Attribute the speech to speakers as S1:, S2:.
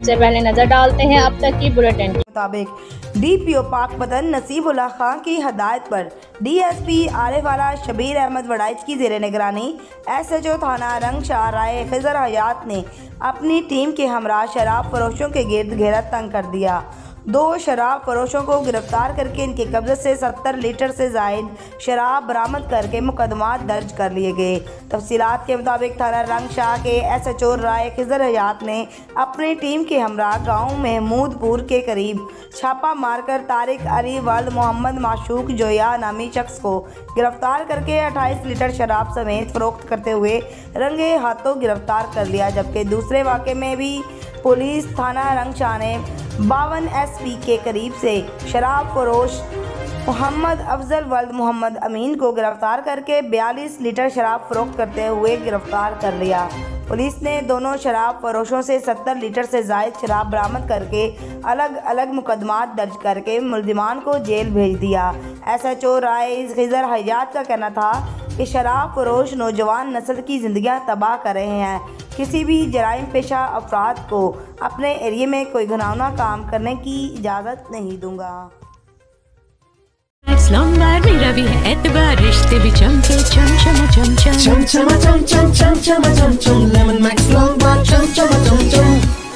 S1: सबसे पहले नजर डालते हैं अब तक की बुलेटिन के
S2: मुताबिक डीपीओ पाकपतन नसीबुल्लाह खान की हदायत पर डीएसपी आरिफवाला शबीर अहमद वड़ाइच की जेर निगरानी एसएचओ थाना रंगशाह राय खिजर हयात ने अपनी टीम के हमरा शराब फरोशों के गिर्द घेरा तंग कर दिया। 2 शराब फरोशों को गिरफ्तार करके इनके कब्जे से 70 लीटर से जायद शराब बरामद करके मुकदमा दर्ज कर लिए गए। तफसीलात के मुताबिक थाना रंगशाह के एसएचओ राय खिजर हयात ने अपनी टीम के हमरा गांव महमूदपुर के करीब छापा मारकर तारिक अली वल्द मोहम्मद माशूक जोया नामी शख्स को गिरफ्तार करके 28 लीटर शराब समेत फरोख्त करते हुए रंगे हाथों गिरफ्तार कर लिया। जबकि दूसरे वाक़े में भी पुलिस थाना रंगशाह ने 52 एसपी के करीब से शराब फरोश मोहम्मद अफजल वल्द मोहम्मद अमीन को गिरफ्तार करके 42 लीटर शराब फरोख्त करते हुए गिरफ्तार कर लिया। पुलिस ने दोनों शराब फरोशों से 70 लीटर से जायद शराब बरामद करके अलग अलग मुकदमात दर्ज करके मुल्जिमान को जेल भेज दिया। एसएचओ राय खिजर हयात का कहना था कि शराब फरोश नौजवान नस्ल की जिंदगियां तबाह कर रहे हैं। किसी भी जराइम पेशा अफराद को अपने एरिया में कोई घिनौना काम करने की इजाज़त नहीं दूंगा।
S3: लॉन्बार मेरा भी है एतबार, रिश्ते भी चमके चम चम चम चम चम चम चम चम चम चम चम चम लेमन मैक्स लॉन्बार चम चम चम चम।